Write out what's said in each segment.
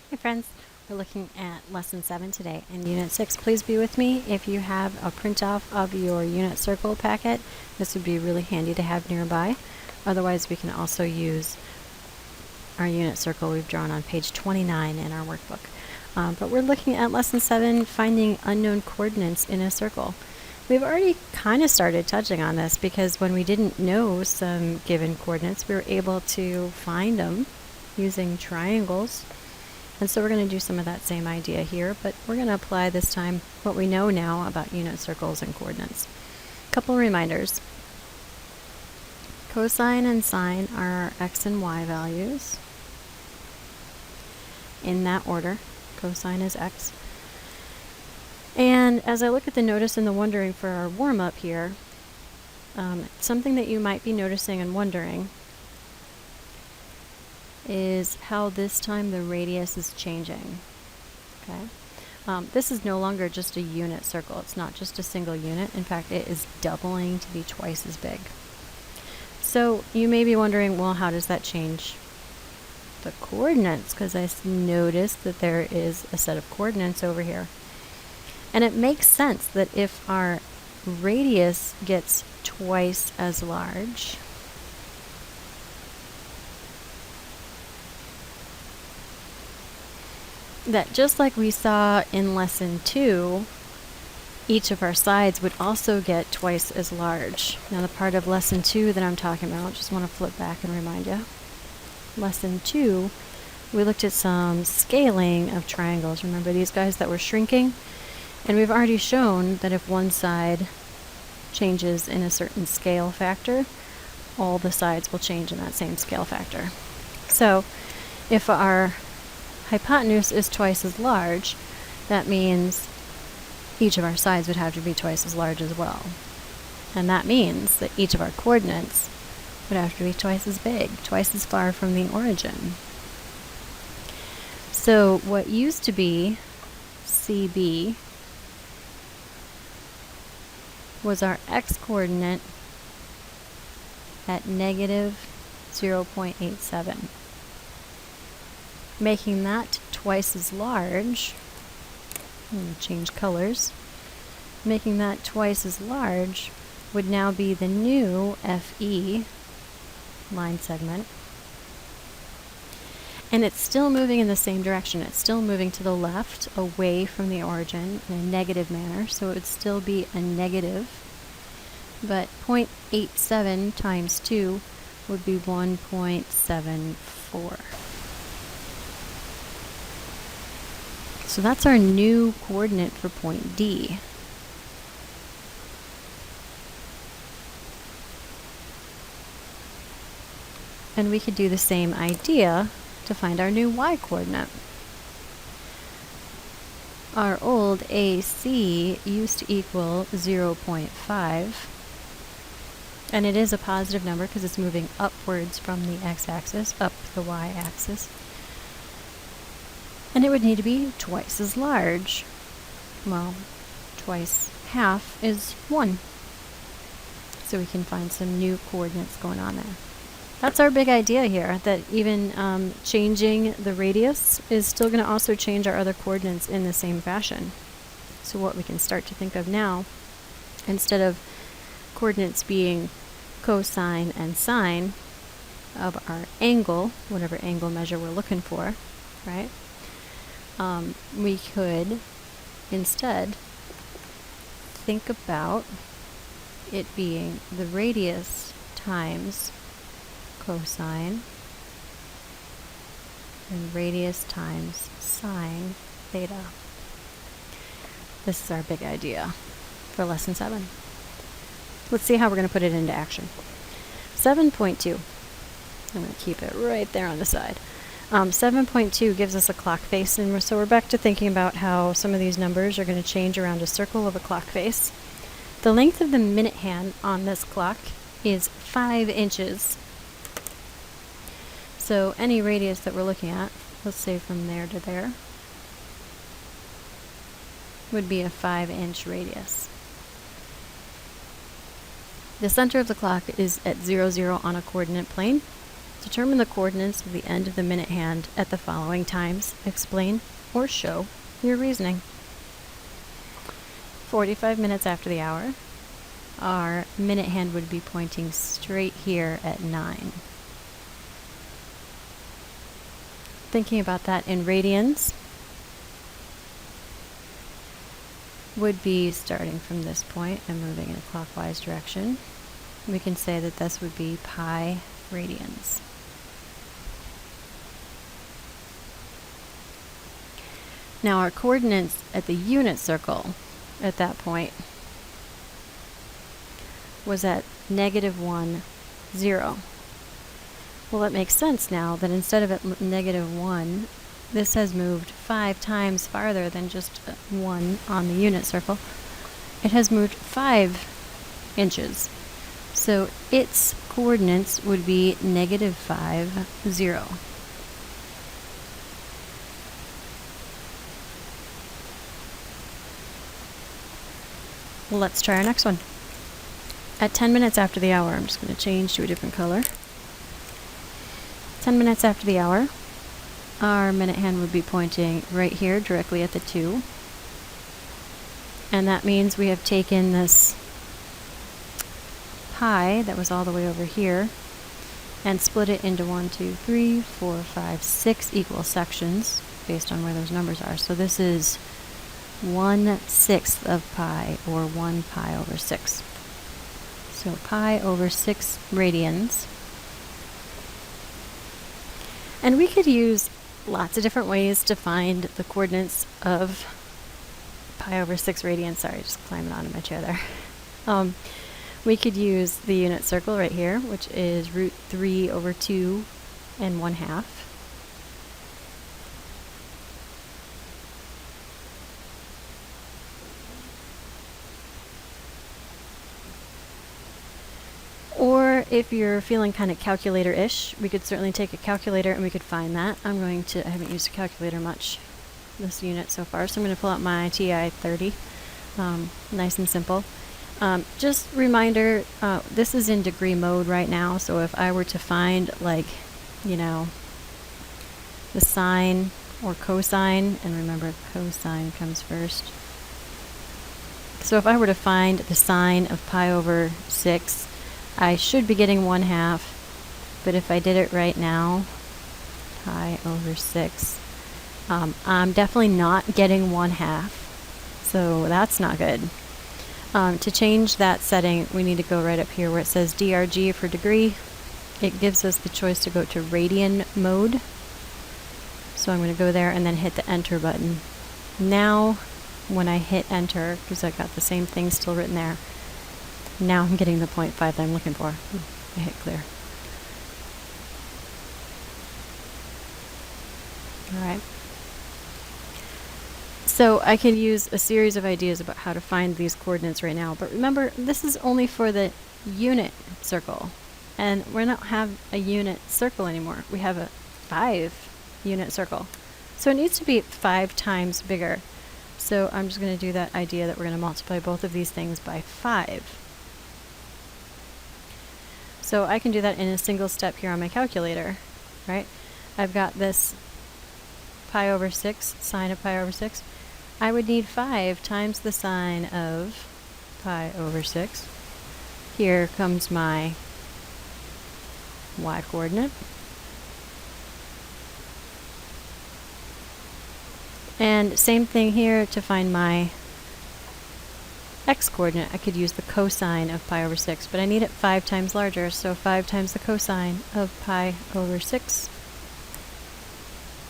Hey friends, we're looking at Lesson 7 today in Unit 6. Please be with me if you have a print-off of your unit circle packet. This would be really handy to have nearby. Otherwise, we can also use our unit circle we've drawn on page 29 in our workbook. But we're looking at Lesson 7, finding unknown coordinates in a circle. We've already kind of started touching on this because when we didn't know some given coordinates, we were able to find them using triangles. And so we're going to do some of that same idea here, but we're going to apply this time what we know now about unit circles and coordinates. A couple reminders. Cosine and sine are our x and y values in that order. Cosine is x. And as I look at the notice and the wondering for our warm-up here, something that you might be noticing and wondering is how this time the radius is changing. Okay, this is no longer just a unit circle. It's not just a single unit. In fact, it is doubling to be twice as big. So you may be wondering, well, how does that change the coordinates? Because I noticed that there is a set of coordinates over here. And it makes sense that if our radius gets twice as large, that just like we saw in lesson 2, each of our sides would also get twice as large. Now the part of lesson 2 that I'm talking about, just want to flip back and remind you. Lesson 2, we looked at some scaling of triangles. Remember these guys that were shrinking? And we've already shown that if one side changes in a certain scale factor, all the sides will change in that same scale factor. So if our hypotenuse is twice as large, that means each of our sides would have to be twice as large as well. And that means that each of our coordinates would have to be twice as big, twice as far from the origin. So what used to be CB was our x-coordinate at negative 0.87. Making that twice as large, I'm going to change colors, making that twice as large would now be the new FE line segment. And it's still moving in the same direction. It's still moving to the left, away from the origin in a negative manner, so it would still be a negative. But 0.87 times 2 would be 1.74. So that's our new coordinate for point D. And we could do the same idea to find our new y coordinate. Our old AC used to equal 0.5. And it is a positive number because it's moving upwards from the x-axis, up the y-axis. And it would need to be twice as large. Well, twice half is 1. So we can find some new coordinates going on there. That's our big idea here, that even changing the radius is still going to also change our other coordinates in the same fashion. So what we can start to think of now, instead of coordinates being cosine and sine of our angle, whatever angle measure we're looking for, right? We could instead think about it being the radius times cosine and radius times sine theta. This is our big idea for lesson 7. Let's see how we're going to put it into action. 7.2. I'm going to keep it right there on the side. 7.2 gives us a clock face, and so we're back to thinking about how some of these numbers are going to change around a circle of a clock face. The length of the minute hand on this clock is 5 inches. So any radius that we're looking at, let's say from there to there, would be a 5-inch radius. The center of the clock is at 0, 0 on a coordinate plane. Determine the coordinates of the end of the minute hand at the following times. Explain or show your reasoning. 45 minutes after the hour, our minute hand would be pointing straight here at 9. Thinking about that in radians would be starting from this point and moving in a clockwise direction. We can say that this would be pi radians. Now our coordinates at the unit circle at that point was at -1, 0. Well, it makes sense now that instead of at -1, this has moved 5 times farther than just 1 on the unit circle. It has moved 5 inches. So its coordinates would be -5, 0. Well, let's try our next one. At 10 minutes after the hour, I'm just going to change to a different color. 10 minutes after the hour, our minute hand would be pointing right here, directly at the 2. And that means we have taken this pi that was all the way over here and split it into 1, 2, 3, 4, 5, 6 equal sections based on where those numbers are. So this is 1/6 of pi, or 1 pi over 6. So pi over 6 radians. And we could use lots of different ways to find the coordinates of pi over 6 radians. Sorry, just climbing onto my chair there. We could use the unit circle right here, which is √3/2 and 1/2. Or if you're feeling kind of calculator-ish, we could certainly take a calculator and we could find that. I haven't used a calculator much this unit so far, so I'm going to pull out my TI-30. Nice and simple. Just reminder, this is in degree mode right now, so if I were to find, like, the sine or cosine, and remember cosine comes first. So if I were to find the sine of pi over 6, I should be getting 1/2, but if I did it right now, pi over 6, I'm definitely not getting 1/2, so that's not good. To change that setting, we need to go right up here where it says DRG for degree. It gives us the choice to go to radian mode. So I'm going to go there and then hit the enter button. Now, when I hit enter, because I got the same thing still written there, now I'm getting the 0.5 that I'm looking for. I hit clear. All right. So I can use a series of ideas about how to find these coordinates right now. But remember, this is only for the unit circle. And we don't have a unit circle anymore. We have a 5-unit circle. So it needs to be 5 times bigger. So I'm just going to do that idea that we're going to multiply both of these things by 5. So I can do that in a single step here on my calculator, right? I've got this pi over 6, sine of pi over 6. I would need 5 times the sine of pi over 6. Here comes my y coordinate. And same thing here to find my x coordinate. I could use the cosine of pi over 6, but I need it 5 times larger, so 5 times the cosine of pi over 6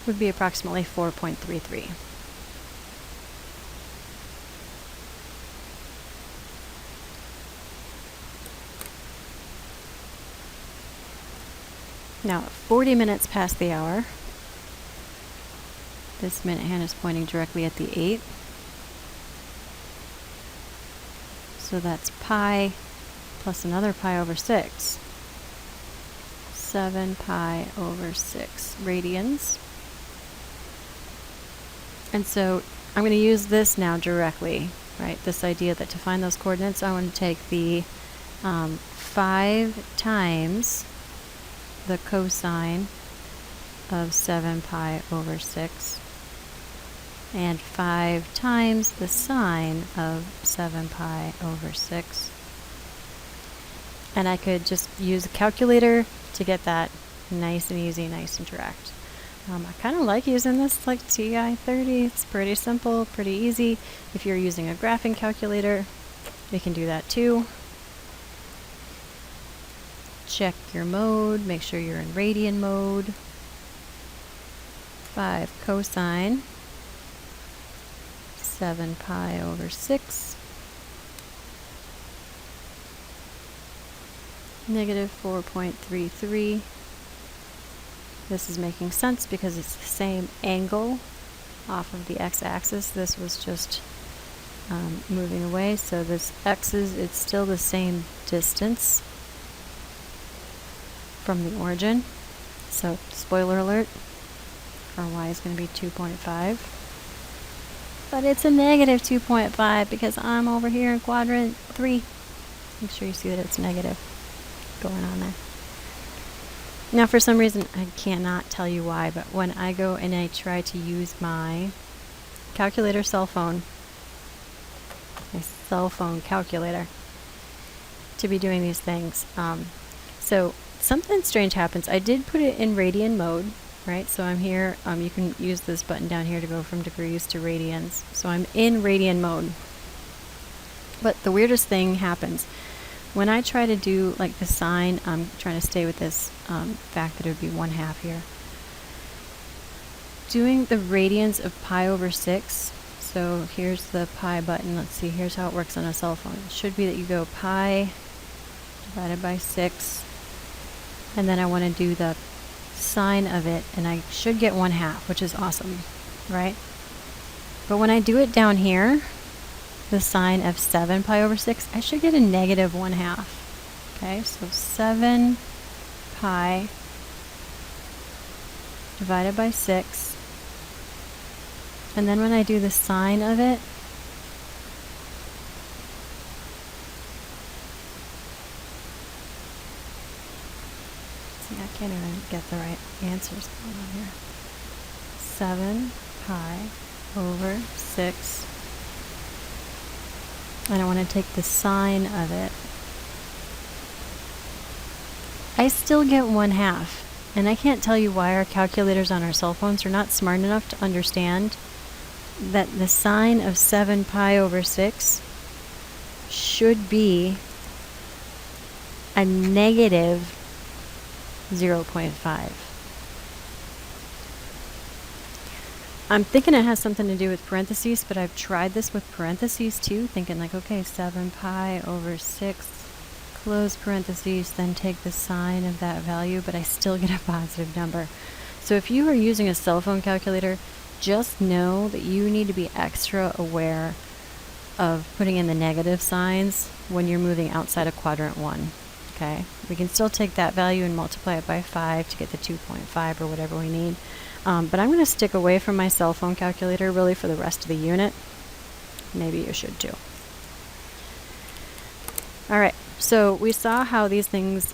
would be approximately 4.33. Now, 40 minutes past the hour, this minute hand is pointing directly at the 8. So that's pi plus another pi over 6. 7 pi over 6 radians. And so I'm going to use this now directly, right? This idea that to find those coordinates, I want to take the 5 times the cosine of 7 pi over 6, and 5 times the sine of 7 pi over 6. And I could just use a calculator to get that nice and easy, nice and direct. I kind of like using this like TI-30. It's pretty simple, pretty easy. If you're using a graphing calculator, you can do that too. Check your mode, make sure you're in radian mode. 5 cosine 7 pi over 6 negative 4.33. This is making sense because it's the same angle off of the x-axis. This was just moving away, so this it's still the same distance from the origin. So spoiler alert, our y is going to be 2.5. But it's a negative 2.5 because I'm over here in quadrant 3. Make sure you see that it's negative going on there. Now for some reason, I cannot tell you why, but when I go and I try to use my calculator my cell phone calculator to be doing these things, so something strange happens. I did put it in radian mode, right? So I'm here, you can use this button down here to go from degrees to radians. So I'm in radian mode. But the weirdest thing happens. When I try to do like the sine, I'm trying to stay with this fact that it would be 1/2 here. Doing the radians of pi over 6, so here's the pi button. Let's see, here's how it works on a cell phone. It should be that you go pi divided by 6, and then I want to do the sine of it, and I should get 1/2, which is awesome, right? But when I do it down here, the sine of 7 pi over 6, I should get a negative 1/2. Okay, so 7 pi divided by 6. And then when I do the sine of it, see, I can't even get the right answers going on here. 7 pi over 6. And I want to take the sine of it. I still get 1/2. And I can't tell you why our calculators on our cell phones are not smart enough to understand that the sine of 7 pi over 6 should be a negative 0.5. I'm thinking it has something to do with parentheses, but I've tried this with parentheses too, thinking like, okay, 7 pi over 6, close parentheses, then take the sine of that value, but I still get a positive number. So if you are using a cell phone calculator, just know that you need to be extra aware of putting in the negative signs when you're moving outside of quadrant 1. Okay, we can still take that value and multiply it by 5 to get the 2.5 or whatever we need. But I'm going to stick away from my cell phone calculator really for the rest of the unit. Maybe you should too. All right, so we saw how these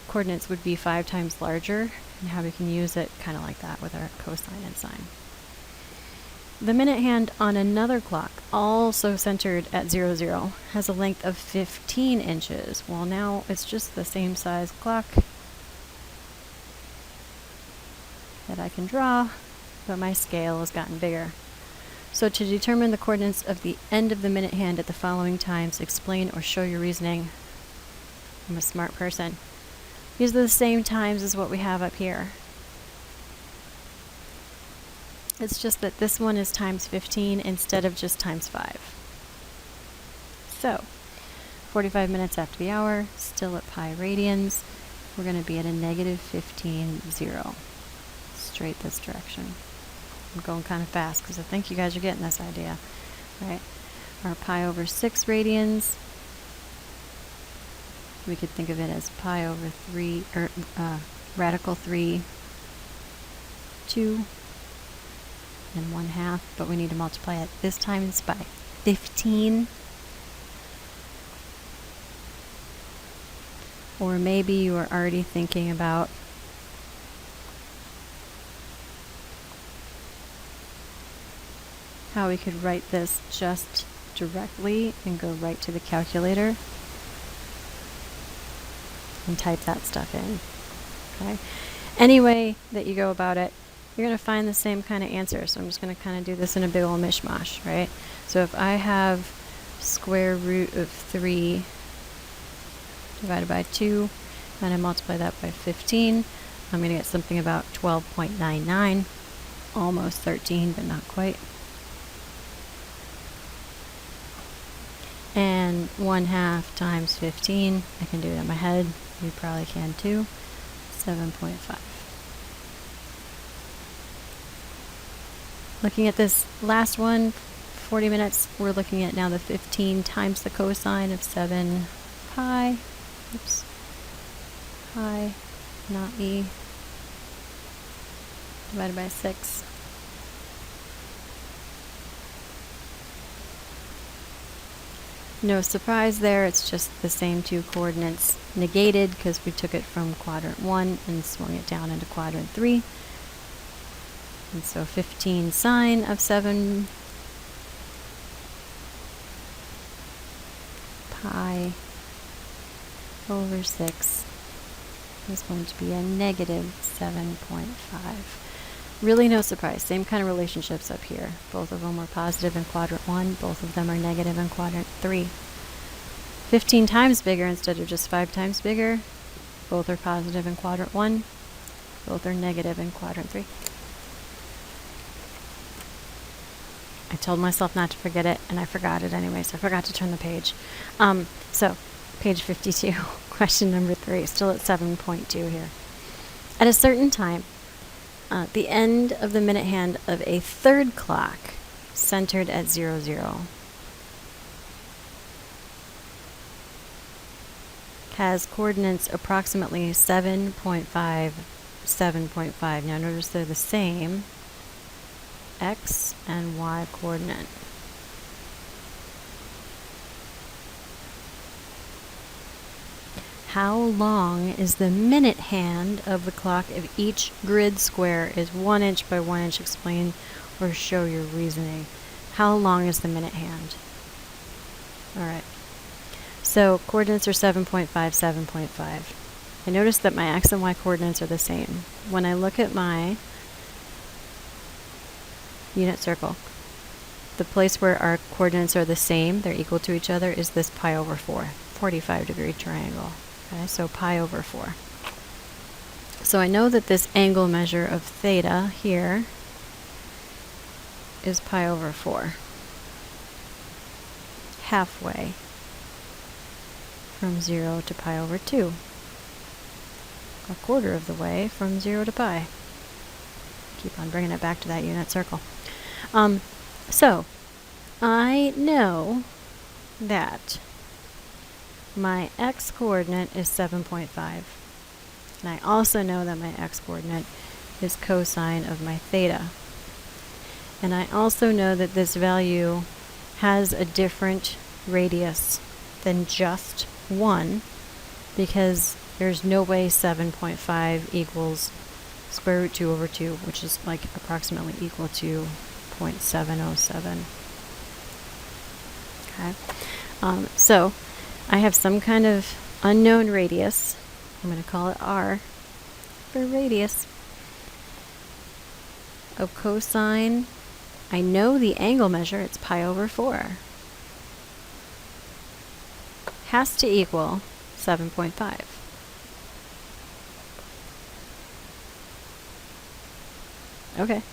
coordinates would be 5 times larger and how we can use it kind of like that with our cosine and sine. The minute hand on another clock, also centered at 0, 0, has a length of 15 inches. Well, now it's just the same size clock that I can draw, but my scale has gotten bigger. So to determine the coordinates of the end of the minute hand at the following times, explain or show your reasoning. I'm a smart person. These are the same times as what we have up here. It's just that this one is times 15 instead of just times 5. So, 45 minutes after the hour, still at pi radians, we're going to be at a negative 15, 0. Straight this direction. I'm going kind of fast because I think you guys are getting this idea, right? Our pi over 6 radians, we could think of it as pi over 3, or radical 3, 2, and 1/2, but we need to multiply it this time by 15. Or maybe you are already thinking about how we could write this just directly and go right to the calculator and type that stuff in. Okay. Any way that you go about it, you're going to find the same kind of answer. So I'm just going to kind of do this in a big old mishmash, right? So if I have square root of 3 divided by 2, and I multiply that by 15, I'm going to get something about 12.99, almost 13, but not quite. And 1/2 times 15, I can do it in my head. You probably can too. 7.5. Looking at this last one, 40 minutes, we're looking at now the 15 times the cosine of 7 pi. Oops. Pi, not e, divided by 6. No surprise there, it's just the same two coordinates negated because we took it from quadrant 1 and swung it down into quadrant 3. And so 15 sine of 7 pi over 6 is going to be a negative 7.5. Really no surprise, same kind of relationships up here. Both of them were positive in quadrant 1, both of them are negative in quadrant 3. 15 times bigger instead of just 5 times bigger. Both are positive in quadrant 1, both are negative in quadrant 3. I told myself not to forget it, and I forgot it anyway, so I forgot to turn the page. So, page 52, question number 3, still at 7.2 here. At a certain time, the end of the minute hand of a third clock centered at 00 has coordinates approximately 7.5, 7.5. Now notice they're the same x and y coordinate. How long is the minute hand of the clock if each grid square is 1 inch by 1 inch? Explain or show your reasoning. How long is the minute hand? All right. So coordinates are 7.5, 7.5. I notice that my x and y coordinates are the same. When I look at my unit circle, the place where our coordinates are the same, they're equal to each other, is this pi over 4, 45-degree triangle. Okay, so pi over 4. So I know that this angle measure of theta here is pi over 4. Halfway from 0 to pi over 2. A quarter of the way from 0 to pi. Keep on bringing it back to that unit circle. So I know that my x-coordinate is 7.5. And I also know that my x-coordinate is cosine of my theta. And I also know that this value has a different radius than just 1, because there's no way 7.5 equals square root 2 over 2, which is like approximately equal to 0.707. Okay. So I have some kind of unknown radius. I'm going to call it r for radius of cosine. I know the angle measure, it's pi over 4. Has to equal 7.5. Okay.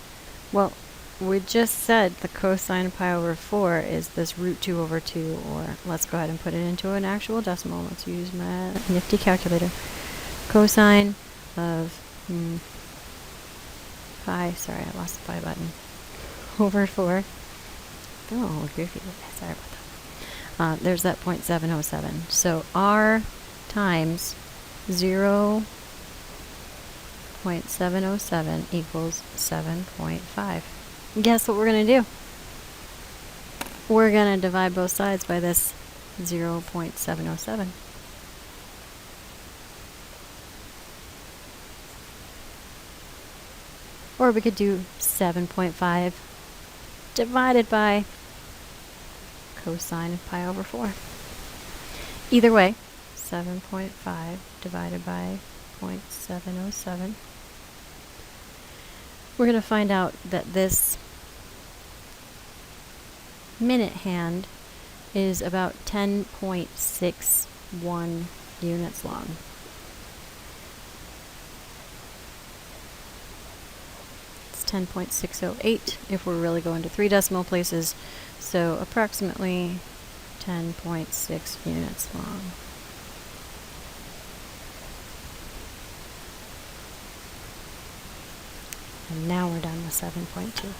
Well, we just said the cosine of pi over 4 is this root 2 over 2, or let's go ahead and put it into an actual decimal. Let's use my nifty calculator. Cosine of pi, sorry, I lost the pi button, over 4. Oh, goofy. Sorry about that. There's that 0.707. So r times 0.707 equals 7.5. Guess what we're going to do? We're going to divide both sides by this 0.707. Or we could do 7.5 divided by cosine of pi over 4. Either way, 7.5 divided by 0.707. We're going to find out that this minute hand is about 10.61 units long. It's 10.608 if we're really going to 3 decimal places, so approximately 10.6 units long. And now we're done with 7.2.